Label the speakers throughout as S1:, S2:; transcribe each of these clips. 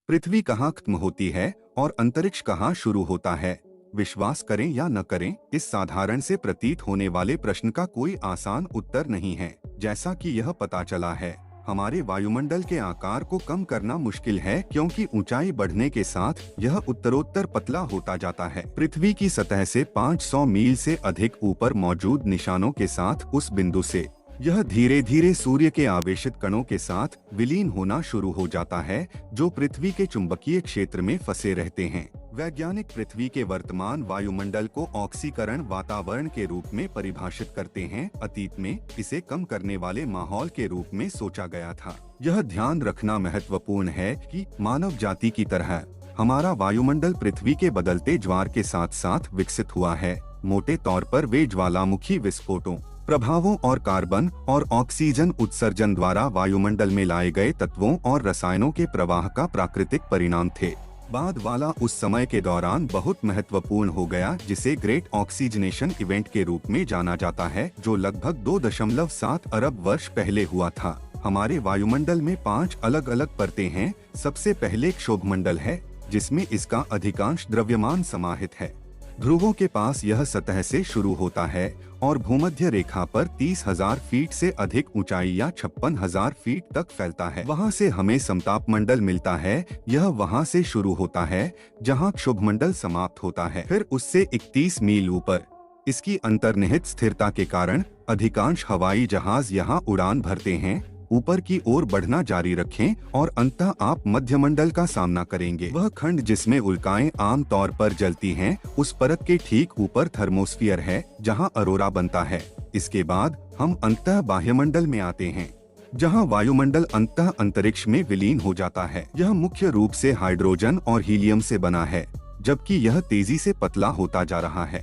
S1: पृथ्वी कहाँ खत्म होती है और अंतरिक्ष कहाँ शुरू होता है? विश्वास करें या न करें, इस साधारण से प्रतीत होने वाले प्रश्न का कोई आसान उत्तर नहीं है। जैसा कि यह पता चला है, हमारे वायुमंडल के आकार को कम करना मुश्किल है, क्योंकि ऊंचाई बढ़ने के साथ यह उत्तरोत्तर पतला होता जाता है। पृथ्वी की सतह से 500 मील से अधिक ऊपर मौजूद निशानों के साथ उस बिंदु से यह धीरे धीरे सूर्य के आवेशित कणों के साथ विलीन होना शुरू हो जाता है, जो पृथ्वी के चुंबकीय क्षेत्र में फंसे रहते हैं। वैज्ञानिक पृथ्वी के वर्तमान वायुमंडल को ऑक्सीकरण वातावरण के रूप में परिभाषित करते हैं। अतीत में इसे कम करने वाले माहौल के रूप में सोचा गया था। यह ध्यान रखना महत्वपूर्ण है कि मानव जाति की तरह हमारा वायुमंडल पृथ्वी के बदलते ज्वार के साथ साथ विकसित हुआ है। मोटे तौर पर वे ज्वालामुखी विस्फोटों, प्रभावों और कार्बन और ऑक्सीजन उत्सर्जन द्वारा वायुमंडल में लाए गए तत्वों और रसायनों के प्रवाह का प्राकृतिक परिणाम थे। बाद वाला उस समय के दौरान बहुत महत्वपूर्ण हो गया, जिसे ग्रेट ऑक्सीजनेशन इवेंट के रूप में जाना जाता है, जो लगभग 2.7 अरब वर्ष पहले हुआ था। हमारे वायुमंडल में 5 अलग अलग परतें हैं। सबसे पहले क्षोभमंडल है, जिसमें इसका अधिकांश द्रव्यमान समाहित है। ध्रुवों के पास यह सतह से शुरू होता है और भूमध्य रेखा पर 30,000 फीट से अधिक ऊंचाई या 56,000 फीट तक फैलता है। वहां से हमें समताप मंडल मिलता है। यह वहां से शुरू होता है जहां क्षोभमंडल समाप्त होता है। फिर उससे 31 मील ऊपर इसकी अंतर्निहित स्थिरता के कारण अधिकांश हवाई जहाज यहाँ उड़ान भरते हैं। ऊपर की ओर बढ़ना जारी रखें और अंततः आप मध्यमंडल का सामना करेंगे। वह खंड जिसमें उल्काएं आम तौर पर जलती हैं, उस परत के ठीक ऊपर थर्मोस्फीयर है, जहां अरोरा बनता है। इसके बाद हम अंततः बाह्यमंडल में आते हैं, जहां वायुमंडल अंततः अंतरिक्ष में विलीन हो जाता है। यह मुख्य रूप से हाइड्रोजन और हीलियम से बना है, जबकि यह तेजी से पतला होता जा रहा है।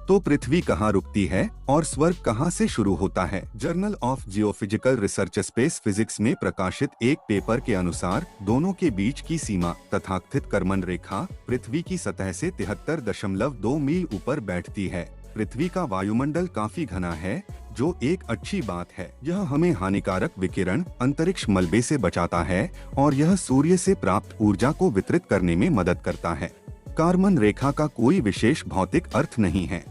S1: तो पृथ्वी कहाँ रुकती है और स्वर्ग कहाँ से शुरू होता है? Journal of geophysical research space physics में प्रकाशित एक पेपर के अनुसार दोनों के बीच की सीमा तथाकथित कर्मन रेखा पृथ्वी की सतह से 73.2 मील ऊपर बैठती है। पृथ्वी का वायुमंडल काफी घना है, जो एक अच्छी बात है। यह हमें हानिकारक विकिरण, अंतरिक्ष मलबे से बचाता है और यह सूर्य से प्राप्त ऊर्जा को वितरित करने में मदद करता है। कार्मन रेखा का कोई विशेष भौतिक अर्थ नहीं है,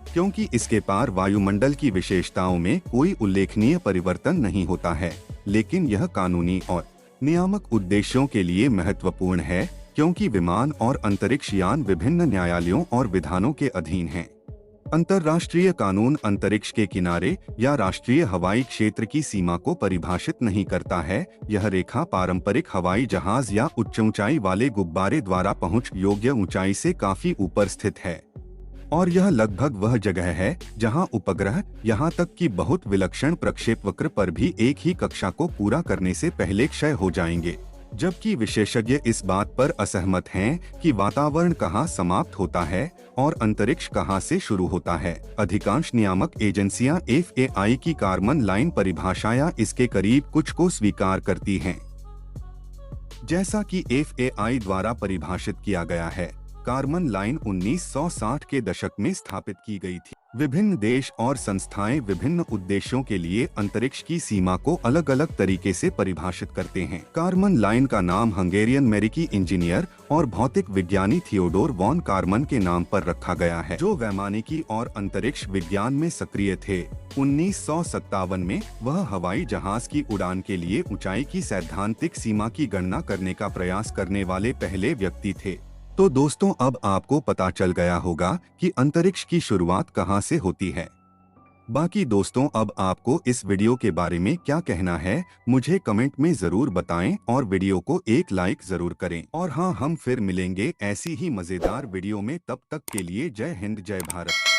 S1: क्योंकि इसके पार वायुमंडल की विशेषताओं में कोई उल्लेखनीय परिवर्तन नहीं होता है, लेकिन यह कानूनी और नियामक उद्देश्यों के लिए महत्वपूर्ण है, क्योंकि विमान और अंतरिक्ष यान विभिन्न न्यायालयों और विधानों के अधीन हैं। अंतर्राष्ट्रीय कानून अंतरिक्ष के किनारे या राष्ट्रीय हवाई क्षेत्र की सीमा को परिभाषित नहीं करता है। यह रेखा पारंपरिक हवाई जहाज या उच्च ऊंचाई वाले गुब्बारे द्वारा पहुंच योग्य ऊंचाई से काफी ऊपर स्थित है, और यह लगभग वह जगह है जहां उपग्रह, यहां तक कि बहुत विलक्षण प्रक्षेपवक्र पर भी एक ही कक्षा को पूरा करने से पहले क्षय हो जाएंगे। जबकि विशेषज्ञ इस बात पर असहमत हैं कि वातावरण कहां समाप्त होता है और अंतरिक्ष कहां से शुरू होता है। अधिकांश नियामक एजेंसियां FAI की कार्मन लाइन परिभाषा या इसके करीब कुछ को स्वीकार करती हैं। जैसा कि FAI द्वारा परिभाषित किया गया है, कार्मन लाइन 1960 के दशक में स्थापित की गई थी। विभिन्न देश और संस्थाएं विभिन्न उद्देश्यों के लिए अंतरिक्ष की सीमा को अलग अलग तरीके से परिभाषित करते हैं। कार्मन लाइन का नाम हंगेरियन अमेरिकी इंजीनियर और भौतिक विज्ञानी थियोडोर वॉन कार्मन के नाम पर रखा गया है, जो वैमानिकी और अंतरिक्ष विज्ञान में सक्रिय थे। 1957 में वह हवाई जहाज की उड़ान के लिए ऊंचाई की सैद्धांतिक सीमा की गणना करने का प्रयास करने वाले पहले व्यक्ति थे। तो दोस्तों, अब आपको पता चल गया होगा कि अंतरिक्ष की शुरुआत कहां से होती है। बाकी दोस्तों, अब आपको इस वीडियो के बारे में क्या कहना है, मुझे कमेंट में जरूर बताएं और वीडियो को एक लाइक जरूर करें। और हाँ, हम फिर मिलेंगे ऐसी ही मजेदार वीडियो में। तब तक के लिए जय हिंद, जय भारत।